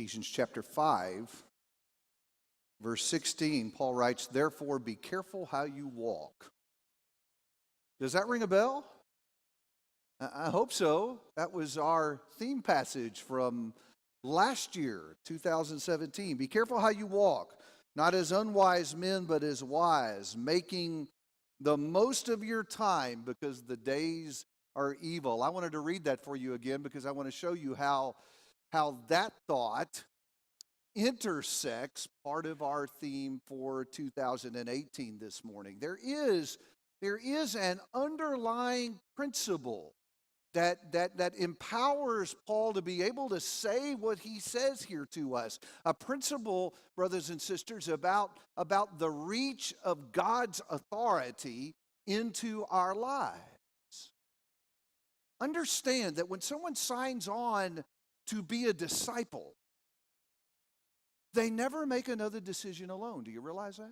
Ephesians chapter 5, verse 16, Paul writes, "Therefore be careful how you walk." Does that ring a bell? I hope so. That was our theme passage from last year, 2017. Be careful how you walk, not as unwise men, but as wise, making the most of your time because the days are evil. I wanted to read that for you again because I want to show you how that thought intersects part of our theme for 2018 this morning. There is an underlying principle that empowers Paul to be able to say what he says here to us. A principle, brothers and sisters, about the reach of God's authority into our lives. Understand that when someone signs on to be a disciple, they never make another decision alone. Do you realize that?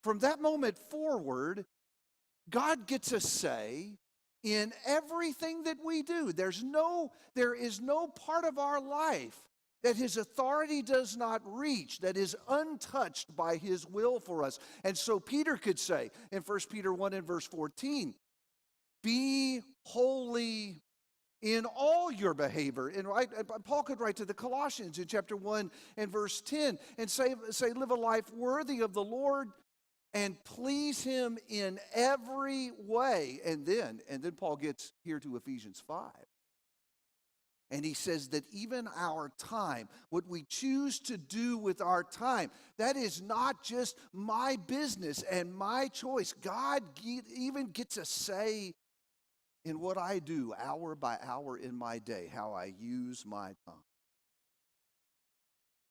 From that moment forward, God gets a say in everything that we do. There is no part of our life that His authority does not reach, that is untouched by His will for us. And so Peter could say in 1 Peter 1 and verse 14, be holy in all your behavior. And Paul could write to the Colossians in chapter 1 and verse 10 and say live a life worthy of the Lord and please Him in every way. And then Paul gets here to Ephesians 5. And he says that even our time, what we choose to do with our time, that is not just my business and my choice. God even gets a say in what I do hour by hour in my day, how I use my time.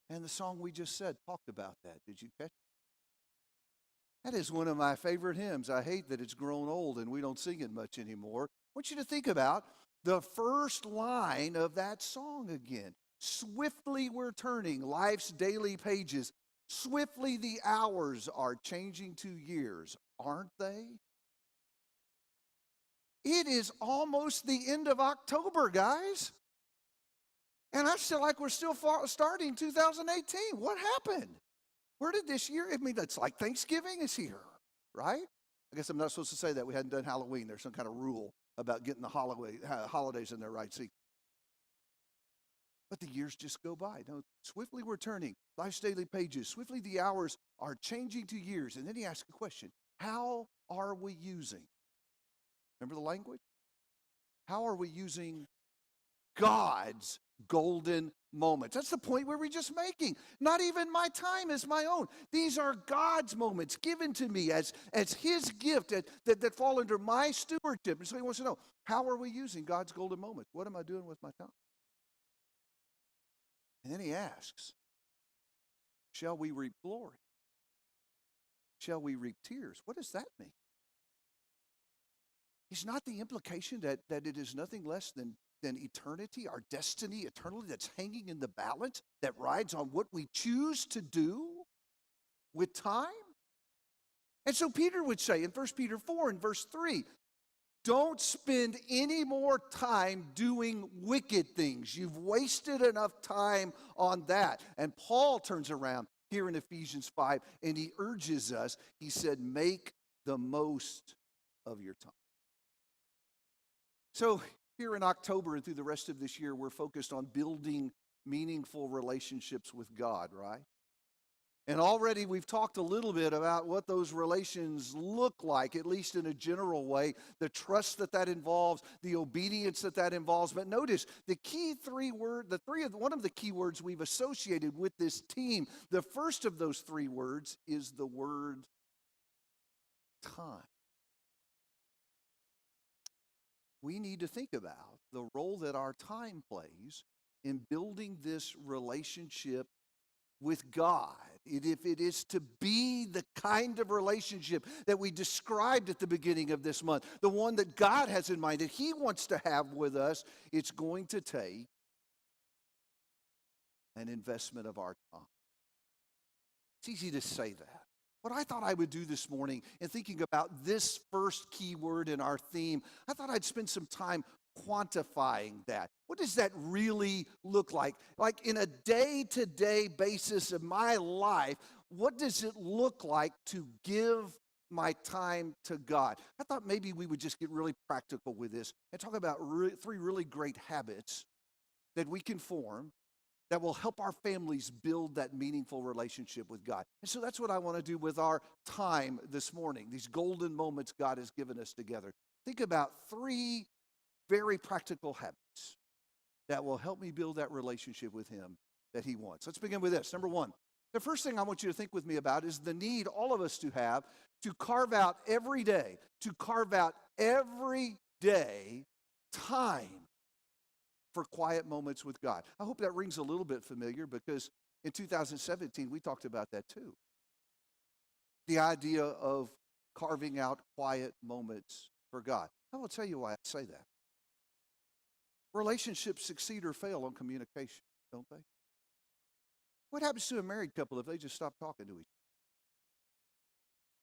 And the song we just said talked about that. Did you catch it? That is one of my favorite hymns. I hate that it's grown old and we don't sing it much anymore. I want you to think about the first line of that song again. Swiftly we're turning life's daily pages. Swiftly the hours are changing to years, aren't they? It is almost the end of October, guys. And I feel like we're still starting 2018. What happened? Where did this year? I mean, it's like Thanksgiving is here, right? I guess I'm not supposed to say that. We hadn't done Halloween. There's some kind of rule about getting the holidays in their right seat. But the years just go by. No, swiftly we're turning life's daily pages. Swiftly the hours are changing to years. And then he asks a question. How are we using? Remember the language? How are we using God's golden moments? That's the point we were just making. Not even my time is my own. These are God's moments given to me as His gift that fall under my stewardship. And so he wants to know, how are we using God's golden moments? What am I doing with my time? And then he asks, shall we reap glory? Shall we reap tears? What does that mean? Is not the implication that it is nothing less than eternity, our destiny eternally that's hanging in the balance, that rides on what we choose to do with time? And so Peter would say in 1 Peter 4 and verse 3, don't spend any more time doing wicked things. You've wasted enough time on that. And Paul turns around here in Ephesians 5 and he urges us, he said, make the most of your time. So here in October and through the rest of this year, we're focused on building meaningful relationships with God, right? And already we've talked a little bit about what those relations look like, at least in a general way, the trust that involves, the obedience that involves. But notice the one of the key words we've associated with this team, the first of those three words is the word time. We need to think about the role that our time plays in building this relationship with God. If it is to be the kind of relationship that we described at the beginning of this month, the one that God has in mind, that He wants to have with us, it's going to take an investment of our time. It's easy to say that. What I thought I would do this morning in thinking about this first key word in our theme, I thought I'd spend some time quantifying that. What does that really look like? Like in a day-to-day basis of my life, what does it look like to give my time to God? I thought maybe we would just get really practical with this and talk about three really great habits that we can form that will help our families build that meaningful relationship with God. And so that's what I want to do with our time this morning, these golden moments God has given us together. Think about three very practical habits that will help me build that relationship with Him that He wants. Let's begin with this. Number one, the first thing I want you to think with me about is the need all of us to have to carve out every day, time for quiet moments with God. I hope that rings a little bit familiar because in 2017 we talked about that too. The idea of carving out quiet moments for God. I will tell you why I say that. Relationships succeed or fail on communication, don't they? What happens to a married couple if they just stop talking to each other?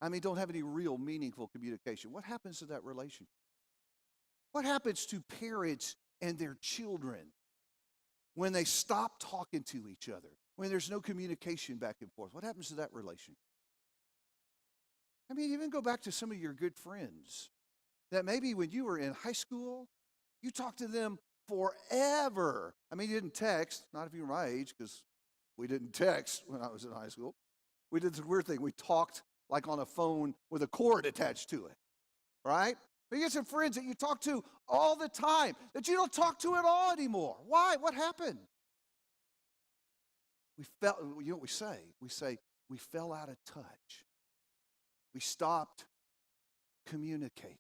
I mean, don't have any real meaningful communication. What happens to that relationship? What happens to parents and their children when they stop talking to each other, when there's no communication back and forth? What happens to that relationship? I mean, even go back to some of your good friends that maybe when you were in high school, you talked to them forever. I mean, you didn't text, not if you were my age, because we didn't text when I was in high school. We did this weird thing. We talked like on a phone with a cord attached to it, right? But you get some friends that you talk to all the time that you don't talk to at all anymore. Why? What happened? We fell, you know what we say? We say, we fell out of touch. We stopped communicating.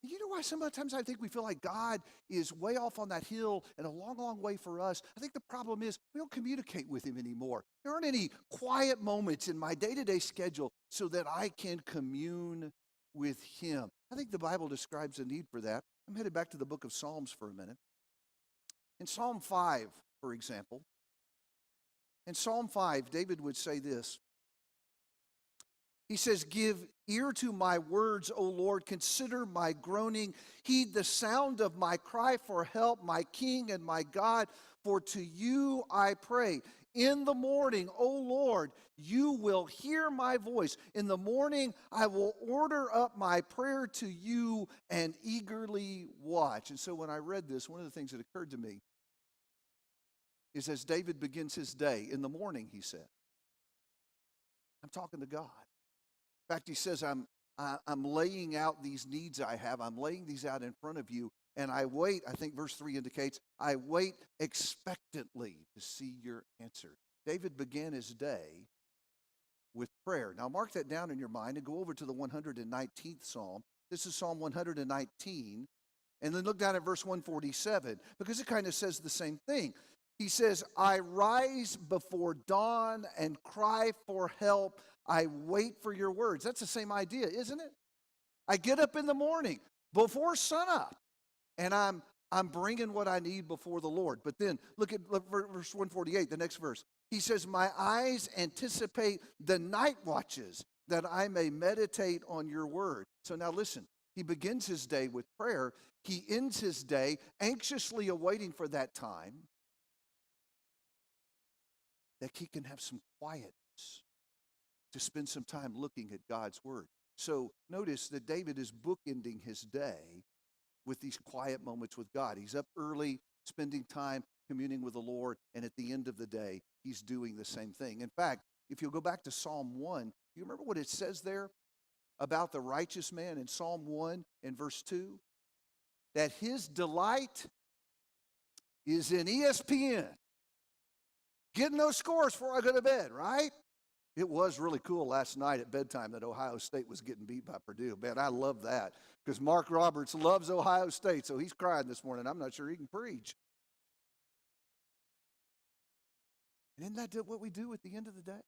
You know why sometimes I think we feel like God is way off on that hill and a long, long way for us? I think the problem is we don't communicate with Him anymore. There aren't any quiet moments in my day-to-day schedule so that I can commune with Him. I think the Bible describes a need for that. I'm headed back to the book of Psalms for a minute. In Psalm 5, for example, in Psalm 5, David would say this. He says, "Give ear to my words, O Lord. Consider my groaning. Heed the sound of my cry for help, my King and my God. For to you I pray. In the morning, O Lord, you will hear my voice. In the morning, I will order up my prayer to you and eagerly watch." And so when I read this, one of the things that occurred to me is as David begins his day, in the morning, he said, I'm talking to God. In fact, he says, I'm laying out these needs I have. I'm laying these out in front of you. And I wait, I think verse 3 indicates, I wait expectantly to see your answer. David began his day with prayer. Now mark that down in your mind and go over to the 119th Psalm. This is Psalm 119. And then look down at verse 147 because it kind of says the same thing. He says, I rise before dawn and cry for help. I wait for your words. That's the same idea, isn't it? I get up in the morning before sunup, and I'm bringing what I need before the Lord. But then look at verse 148, the next verse. He says, my eyes anticipate the night watches that I may meditate on your word. So now listen, he begins his day with prayer. He ends his day anxiously awaiting for that time that he can have some quietness to spend some time looking at God's word. So notice that David is bookending his day with these quiet moments with God. He's up early, spending time communing with the Lord, and at the end of the day, he's doing the same thing. In fact, if you'll go back to Psalm 1, you remember what it says there about the righteous man in Psalm 1 and verse 2? That his delight is in ESPN. Getting those scores before I go to bed, right? It was really cool last night at bedtime that Ohio State was getting beat by Purdue. Man, I love that because Mark Roberts loves Ohio State, so he's crying this morning. I'm not sure he can preach. And isn't that what we do at the end of the day?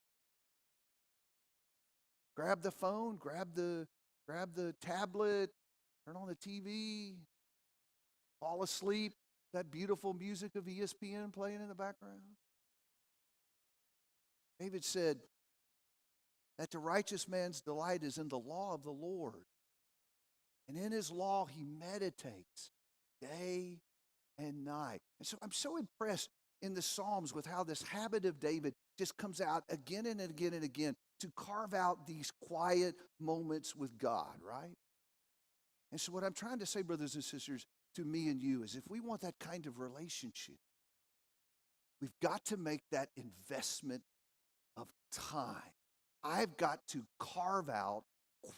Grab the phone, grab the tablet, turn on the TV, fall asleep, that beautiful music of ESPN playing in the background. David said that the righteous man's delight is in the law of the Lord. And in his law he meditates day and night. And so I'm so impressed in the Psalms with how this habit of David just comes out again and again and again to carve out these quiet moments with God, right? And so what I'm trying to say, brothers and sisters, to me and you is if we want that kind of relationship, we've got to make that investment of time. I've got to carve out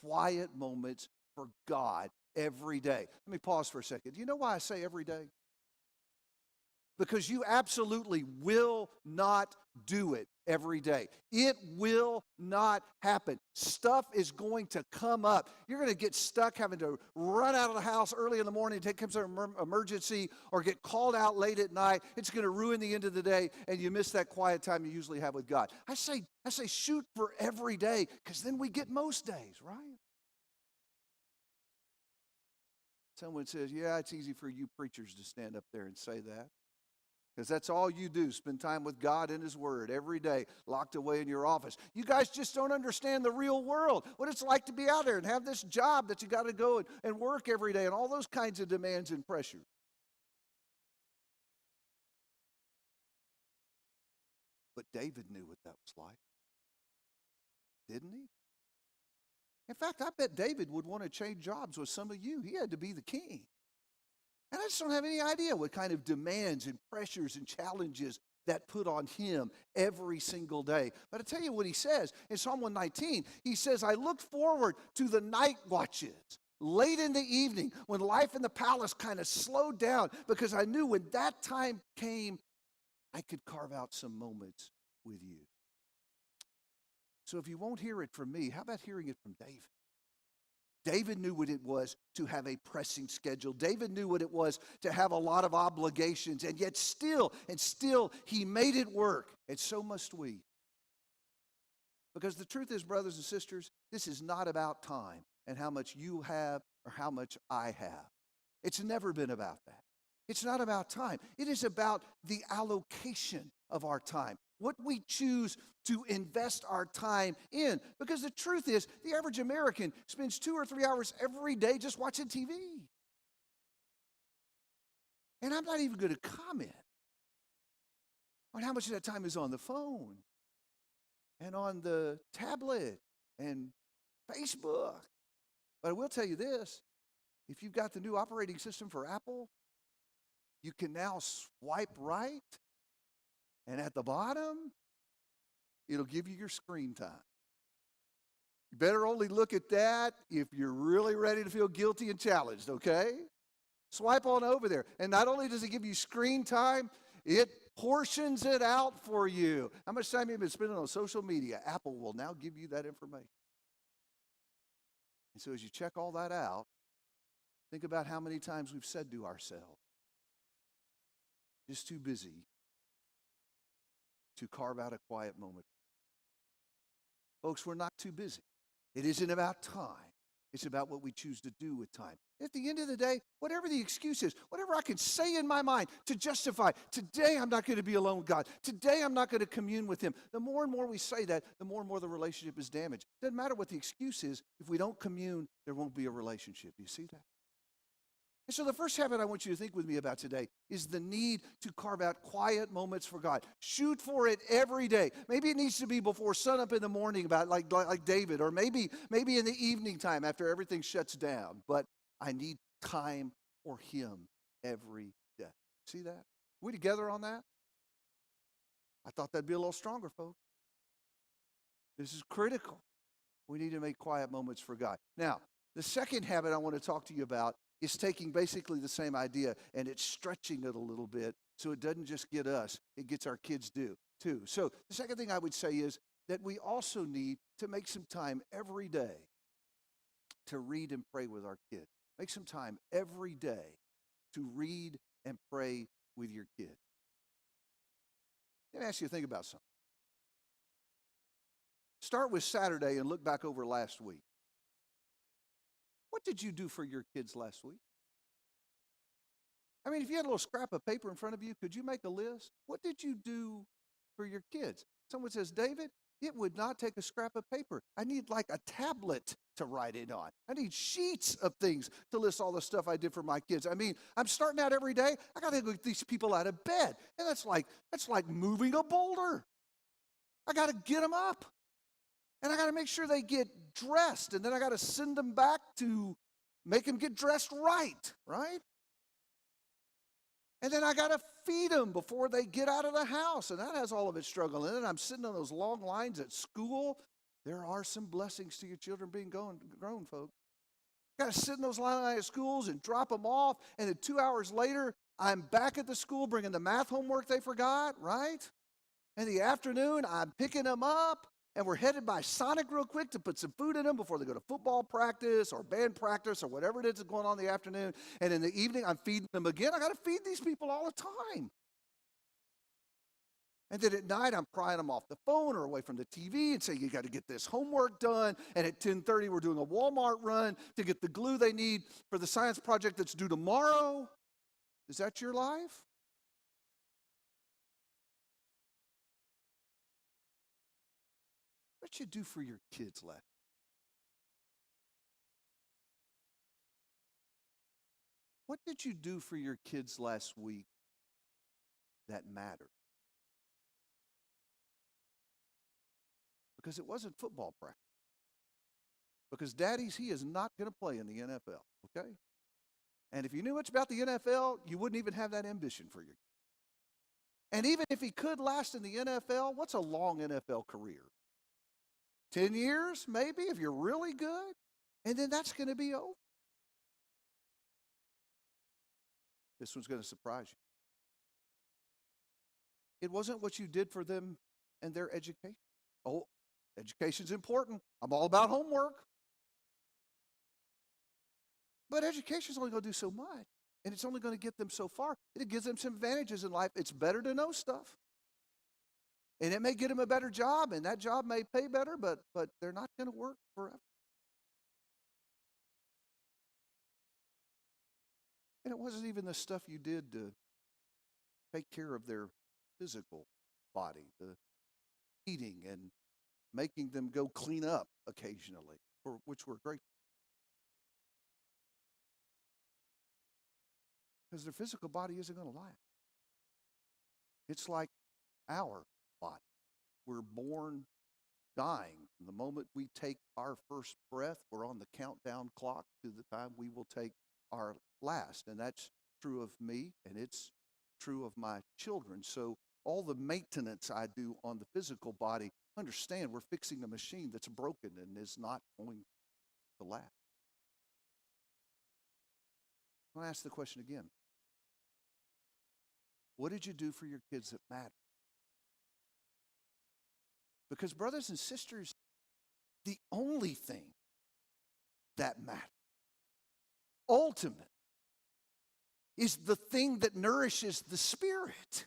quiet moments for God every day. Let me pause for a second. Do you know why I say every day? Because you absolutely will not do it every day. It will not happen. Stuff is going to come up. You're going to get stuck having to run out of the house early in the morning to take care of an emergency or get called out late at night. It's going to ruin the end of the day, and you miss that quiet time you usually have with God. I say shoot for every day, because then we get most days, right? Someone says, yeah, it's easy for you preachers to stand up there and say that, because that's all you do, spend time with God and His Word every day, locked away in your office. You guys just don't understand the real world, what it's like to be out there and have this job that you got to go and work every day and all those kinds of demands and pressures. But David knew what that was like, didn't he? In fact, I bet David would want to change jobs with some of you. He had to be the king. And I just don't have any idea what kind of demands and pressures and challenges that put on him every single day. But I tell you what he says in Psalm 119. He says, I looked forward to the night watches, late in the evening, when life in the palace kind of slowed down, because I knew when that time came, I could carve out some moments with you. So if you won't hear it from me, how about hearing it from David? David knew what it was to have a pressing schedule. David knew what it was to have a lot of obligations, and yet still he made it work. And so must we. Because the truth is, brothers and sisters, this is not about time and how much you have or how much I have. It's never been about that. It's not about time. It is about the allocation of our time, what we choose to invest our time in. Because the truth is, the average American spends 2 or 3 hours every day just watching TV. And I'm not even going to comment on how much of that time is on the phone and on the tablet and Facebook. But I will tell you this, if you've got the new operating system for Apple, you can now swipe right, and at the bottom, it'll give you your screen time. You better only look at that if you're really ready to feel guilty and challenged, okay? Swipe on over there. And not only does it give you screen time, it portions it out for you. How much time have you been spending on social media? Apple will now give you that information. And so as you check all that out, think about how many times we've said to ourselves, just too busy to carve out a quiet moment. Folks, we're not too busy. It isn't about time. It's about what we choose to do with time. At the end of the day, whatever the excuse is, whatever I can say in my mind to justify, today I'm not going to be alone with God. Today I'm not going to commune with Him. The more and more we say that, the more and more the relationship is damaged. Doesn't matter what the excuse is. If we don't commune, there won't be a relationship. Do you see that? And so the first habit I want you to think with me about today is the need to carve out quiet moments for God. Shoot for it every day. Maybe it needs to be before sunup in the morning, about like David, or maybe in the evening time after everything shuts down. But I need time for Him every day. See that? We together on that? I thought that'd be a little stronger, folks. This is critical. We need to make quiet moments for God. Now, the second habit I want to talk to you about is taking basically the same idea and it's stretching it a little bit so it doesn't just get us, it gets our kids too. So the second thing I would say is that we also need to make some time every day to read and pray with our kids. Make some time every day to read and pray with your kids. Let me ask you to think about something. Start with Saturday and look back over last week. What did you do for your kids last week? I mean, if you had a little scrap of paper in front of you, could you make a list? What did you do for your kids? Someone says, David, it would not take a scrap of paper. I need like a tablet to write it on. I need sheets of things to list all the stuff I did for my kids. I mean, I'm starting out every day. I got to get these people out of bed. And that's like moving a boulder. I got to get them up. And I got to make sure they get dressed. And then I got to send them back to make them get dressed right, right? And then I got to feed them before they get out of the house. And that has all of its struggle in it. I'm sitting on those long lines at school. There are some blessings to your children being grown, folks. Got to sit in those lines at schools and drop them off. And then 2 hours later, I'm back at the school bringing the math homework they forgot, right? In the afternoon, I'm picking them up. And we're headed by Sonic real quick to put some food in them before they go to football practice or band practice or whatever it is that's going on in the afternoon. And in the evening, I'm feeding them again. I got to feed these people all the time. And then at night, I'm prying them off the phone or away from the TV and saying, you got to get this homework done. And at 10:30, we're doing a Walmart run to get the glue they need for the science project that's due tomorrow. Is that your life? What you do for your kids last? What did you do for your kids last week that mattered? Because it wasn't football practice. Because daddies, he is not going to play in the NFL, okay? And if you knew much about the NFL, you wouldn't even have that ambition for your kid. And even if he could last in the NFL, what's a long NFL career? 10 years, maybe, if you're really good. And then that's going to be over. This one's going to surprise you. It wasn't what you did for them and their education. Oh, education's important. I'm all about homework. But education's only going to do so much. And it's only going to get them so far. It gives them some advantages in life. It's better to know stuff. And it may get them a better job, and that job may pay better, but they're not going to work forever. And it wasn't even the stuff you did to take care of their physical body, the eating and making them go clean up occasionally, for which we're grateful. Because their physical body isn't going to last. It's like our body. We're born dying. From the moment we take our first breath, we're on the countdown clock to the time we will take our last. And that's true of me, and it's true of my children. So all the maintenance I do on the physical body, understand we're fixing a machine that's broken and is not going to last. I'm going to ask the question again. What did you do for your kids that matter? Because, brothers and sisters, the only thing that matters, ultimate, is the thing that nourishes the spirit.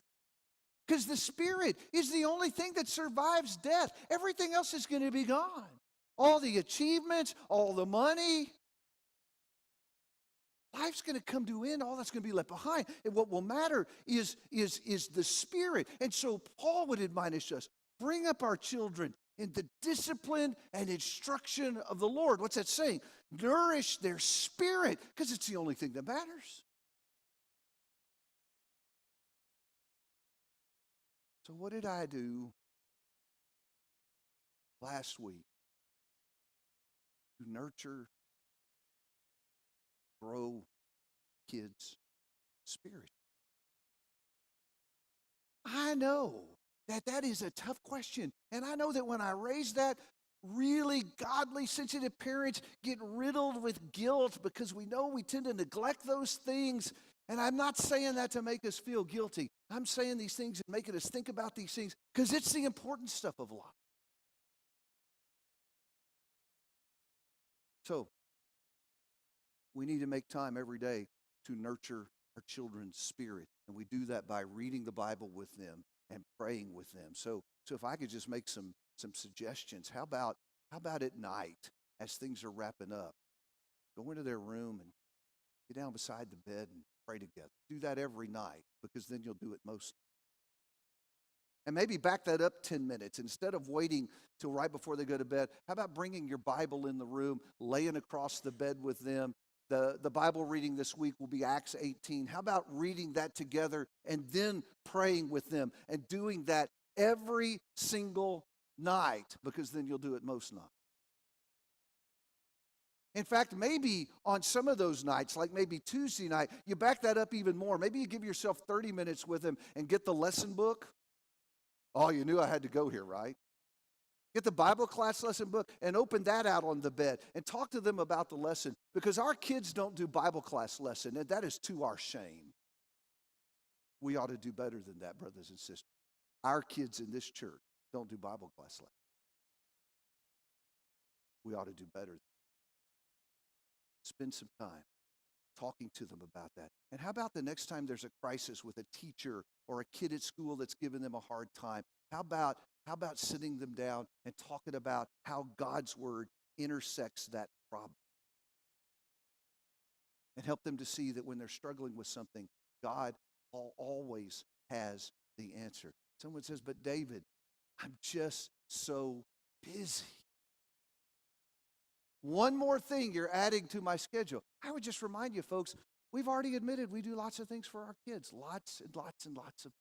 Because the spirit is the only thing that survives death. Everything else is going to be gone. All the achievements, all the money. Life's going to come to an end. All that's going to be left behind. And what will matter is the spirit. And so Paul would admonish us, bring up our children in the discipline and instruction of the Lord. What's that saying? Nourish their spirit, because it's the only thing that matters. So what did I do last week to nurture, grow kids' spirit? I know that is a tough question. And I know that when I raise that, really godly, sensitive parents get riddled with guilt because we know we tend to neglect those things. And I'm not saying that to make us feel guilty. I'm saying these things and making us think about these things because it's the important stuff of life. So, we need to make time every day to nurture our children's spirit. And we do that by reading the Bible with them and praying with them. So if I could just make some suggestions, how about at night as things are wrapping up, go into their room and get down beside the bed and pray together. Do that every night because then you'll do it most And maybe back that up 10 minutes. Instead of waiting till right before they go to bed, how about bringing your Bible in the room, laying across the bed with them? The Bible reading this week will be Acts 18. How about reading that together and then praying with them and doing that every single night? Because then you'll do it most nights. In fact, maybe on some of those nights, like maybe Tuesday night, you back that up even more. Maybe you give yourself 30 minutes with them and get the lesson book. Oh, you knew I had to go here, right? Get the Bible class lesson book and open that out on the bed and talk to them about the lesson, because our kids don't do Bible class lesson, and that is to our shame. We ought to do better than that, brothers and sisters. Our kids in this church don't do Bible class lesson. We ought to do better. Spend some time talking to them about that. And how about the next time there's a crisis with a teacher or a kid at school that's giving them a hard time? How about sitting them down and talking about how God's word intersects that problem? And help them to see that when they're struggling with something, God always has the answer. Someone says, but David, I'm just so busy. One more thing you're adding to my schedule. I would just remind you, folks, we've already admitted we do lots of things for our kids. Lots and lots and lots of.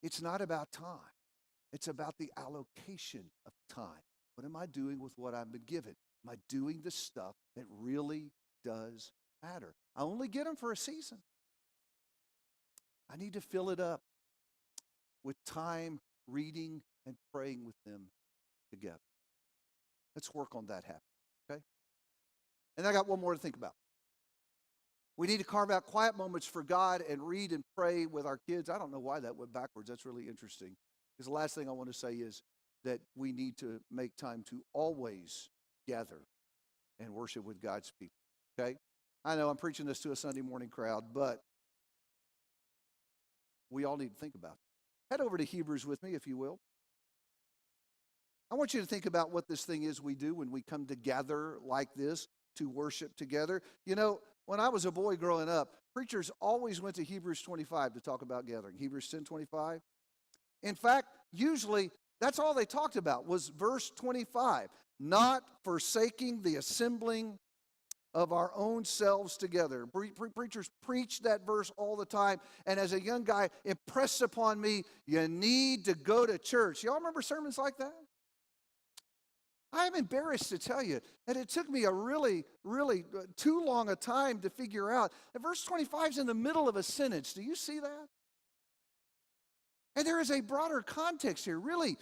It's not about time. It's about the allocation of time. What am I doing with what I've been given? Am I doing the stuff that really does matter? I only get them for a season. I need to fill it up with time reading and praying with them together. Let's work on that habit, okay? And I got one more to think about. We need to carve out quiet moments for God and read and pray with our kids. I don't know why that went backwards. That's really interesting. Because the last thing I want to say is that we need to make time to always gather and worship with God's people, okay? I know I'm preaching this to a Sunday morning crowd, but we all need to think about it. Head over to Hebrews with me, if you will. I want you to think about what this thing is we do when we come together like this to worship together. You know, when I was a boy growing up, preachers always went to Hebrews 25 to talk about gathering. Hebrews 10:25. In fact, usually that's all they talked about was verse 25, not forsaking the assembling of our own selves together. Preachers preach that verse all the time, and as a young guy, impressed upon me, you need to go to church. Y'all remember sermons like that? I'm embarrassed to tell you that it took me a really too long a time to figure out that verse 25 is in the middle of a sentence. Do you see that? And there is a broader context here. Really,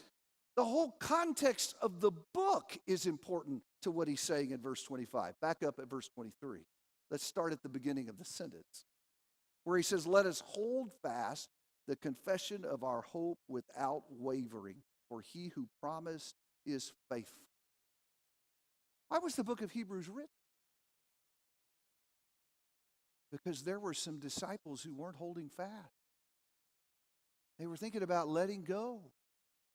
the whole context of the book is important to what he's saying in verse 25. Back up at verse 23. Let's start at the beginning of the sentence, where he says, let us hold fast the confession of our hope without wavering, for he who promised is faithful. Why was the book of Hebrews written? Because there were some disciples who weren't holding fast. They were thinking about letting go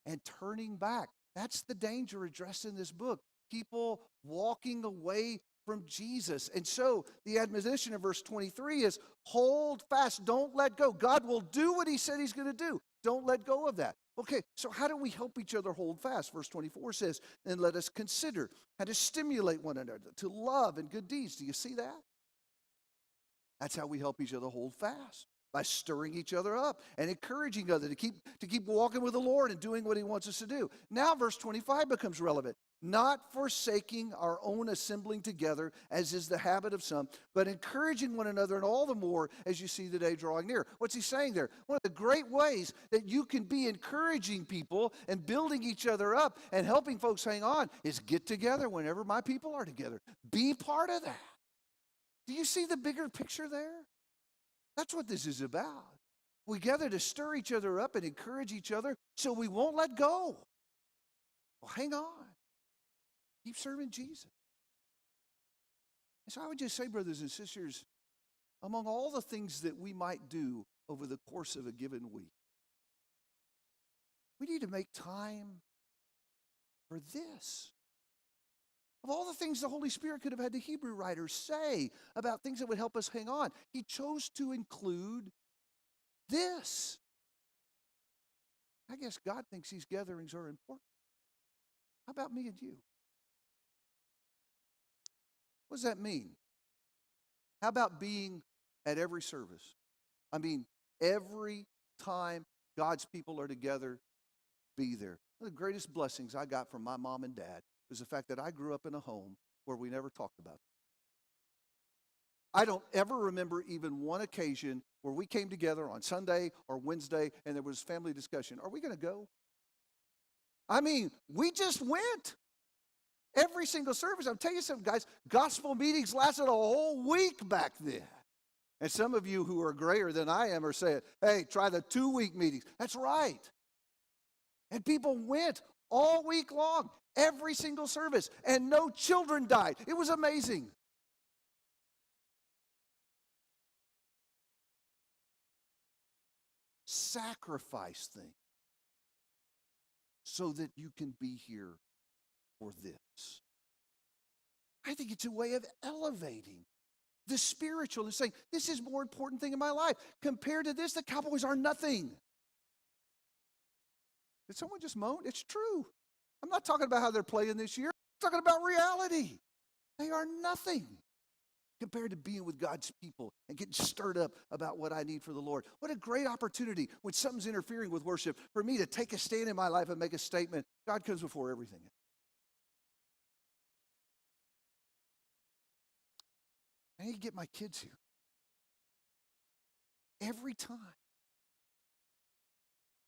and turning back. That's the danger addressed in this book. People walking away from Jesus. And so the admonition of verse 23 is hold fast, don't let go. God will do what he said he's going to do. Don't let go of that. Okay, so how do we help each other hold fast? Verse 24 says, and let us consider how to stimulate one another to love and good deeds. Do you see that? That's how we help each other hold fast, by stirring each other up and encouraging each other to keep walking with the Lord and doing what he wants us to do. Now verse 25 becomes relevant. Not forsaking our own assembling together, as is the habit of some, but encouraging one another, and all the more as you see the day drawing near. What's he saying there? One of the great ways that you can be encouraging people and building each other up and helping folks hang on is get together whenever my people are together. Be part of that. Do you see the bigger picture there? That's what this is about. We gather to stir each other up and encourage each other so we won't let go. Well, hang on. Keep serving Jesus. And so I would just say, brothers and sisters, among all the things that we might do over the course of a given week, we need to make time for this. Of all the things the Holy Spirit could have had the Hebrew writers say about things that would help us hang on, he chose to include this. I guess God thinks these gatherings are important. How about me and you? What does that mean? How about being at every service? I mean, every time God's people are together, be there. One of the greatest blessings I got from my mom and dad was the fact that I grew up in a home where we never talked about it. I don't ever remember even one occasion where we came together on Sunday or Wednesday and there was family discussion. Are we going to go? I mean, we just went. Every single service. I'll tell you something, guys, gospel meetings lasted a whole week back then. And some of you who are grayer than I am are saying, hey, try the 2-week meetings. That's right. And people went all week long, every single service, and no children died. It was amazing. Sacrifice things so that you can be here for this. I think it's a way of elevating the spiritual and saying, this is more important thing in my life. Compared to this, the Cowboys are nothing. Did someone just moan? It's true. I'm not talking about how they're playing this year. I'm talking about reality. They are nothing compared to being with God's people and getting stirred up about what I need for the Lord. What a great opportunity when something's interfering with worship for me to take a stand in my life and make a statement. God comes before everything. I need to get my kids here. Every time.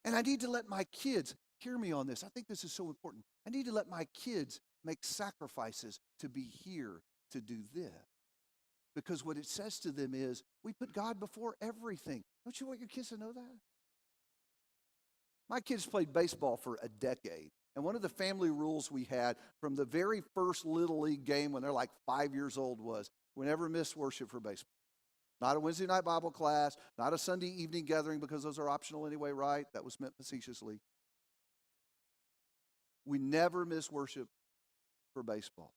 And I need to let my kids, hear me on this. I think this is so important. I need to let my kids make sacrifices to be here to do this. Because what it says to them is, we put God before everything. Don't you want your kids to know that? My kids played baseball for a decade. And one of the family rules we had from the very first Little League game when they're like 5 years old was, we never miss worship for baseball. Not a Wednesday night Bible class, not a Sunday evening gathering because those are optional anyway, right? That was meant facetiously. We never miss worship for baseball.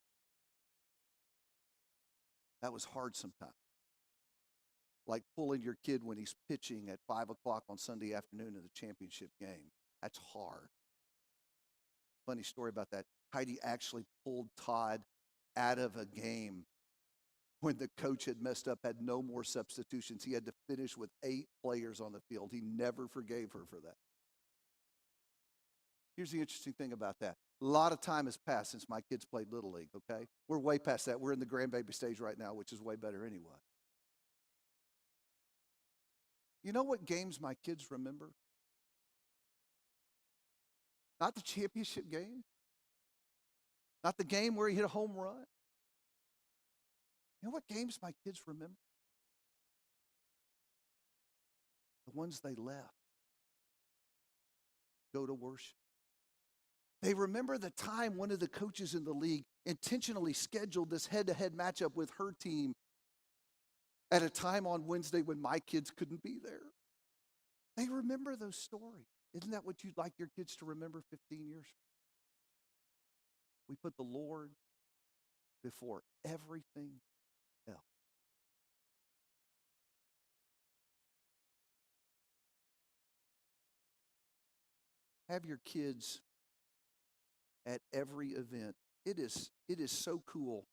That was hard sometimes. Like pulling your kid when he's pitching at 5 o'clock on Sunday afternoon in the championship game. That's hard. Funny story about that. Heidi actually pulled Todd out of a game when the coach had messed up, had no more substitutions. He had to finish with 8 players on the field. He never forgave her for that. Here's the interesting thing about that. A lot of time has passed since my kids played Little League, okay? We're way past that. We're in the grandbaby stage right now, which is way better anyway. You know what games my kids remember? Not the championship game. Not the game where he hit a home run. You know what games my kids remember? The ones they left. Go to worship. They remember the time one of the coaches in the league intentionally scheduled this head-to-head matchup with her team at a time on Wednesday when my kids couldn't be there. They remember those stories. Isn't that what you'd like your kids to remember 15 years? We put the Lord before everything else. Have your kids at every event. It is so cool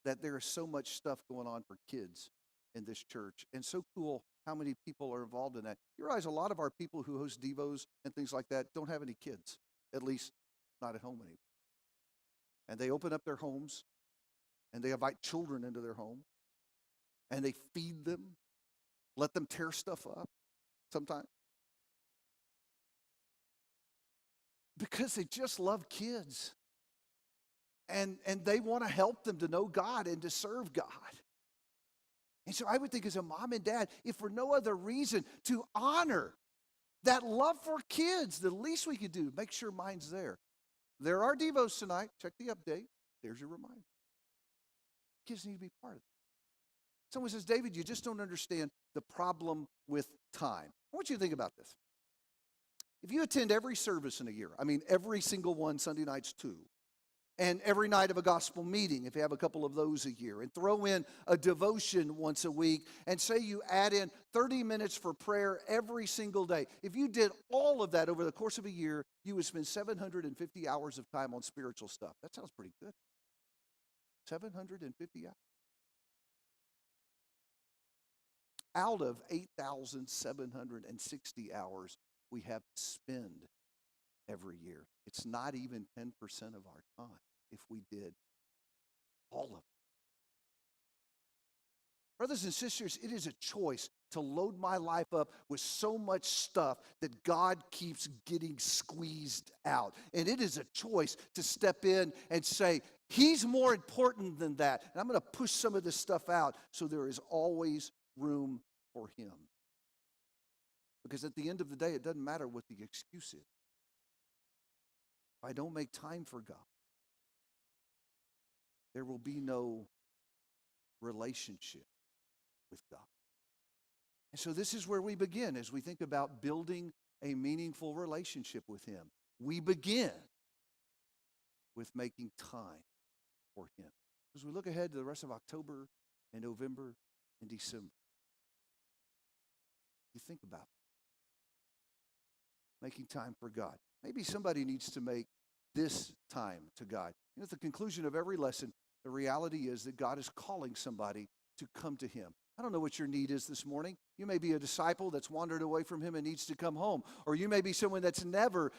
that there is so much stuff going on for kids in this church, and so cool how many people are involved in that. You realize a lot of our people who host Devos and things like that don't have any kids, at least not at home anymore. And they open up their homes, and they invite children into their home, and they feed them, let them tear stuff up sometimes. Because they just love kids. And they want to help them to know God and to serve God. And so I would think as a mom and dad, if for no other reason, to honor that love for kids, the least we could do, make sure mine's there. There are Devos tonight. Check the update. There's your reminder. Kids need to be part of it. Someone says, David, you just don't understand the problem with time. I want you to think about this. If you attend every service in a year, I mean every single one, Sunday nights too, And every night of a gospel meeting, if you have a couple of those a year, and throw in a devotion once a week, and say you add in 30 minutes for prayer every single day. If you did all of that over the course of a year, you would spend 750 hours of time on spiritual stuff. That sounds pretty good. 750 hours. Out of 8,760 hours we have to spend every year. It's not even 10% of our time if we did all of it. Brothers and sisters, it is a choice to load my life up with so much stuff that God keeps getting squeezed out. And it is a choice to step in and say, He's more important than that. And I'm going to push some of this stuff out so there is always room for Him. Because at the end of the day, it doesn't matter what the excuse is. If I don't make time for God, there will be no relationship with God. And so this is where we begin as we think about building a meaningful relationship with Him. We begin with making time for Him. As we look ahead to the rest of October and November and December, you think about it. Making time for God. Maybe somebody needs to make this time to God. You know, at the conclusion of every lesson, the reality is that God is calling somebody to come to Him. I don't know what your need is this morning. You may be a disciple that's wandered away from Him and needs to come home. Or you may be someone that's never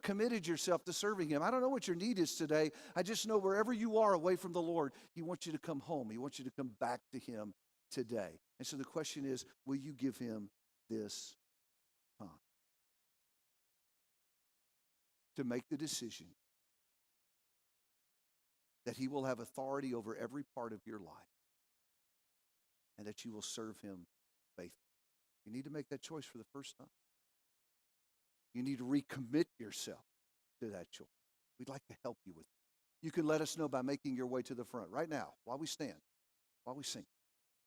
committed yourself to serving Him. I don't know what your need is today. I just know wherever you are away from the Lord, He wants you to come home. He wants you to come back to Him today. And so the question is, will you give Him this time to make the decision that He will have authority over every part of your life and that you will serve Him faithfully? You need to make that choice for the first time. You need to recommit yourself to that choice. We'd like to help you with it. You can let us know by making your way to the front right now while we stand, while we sing.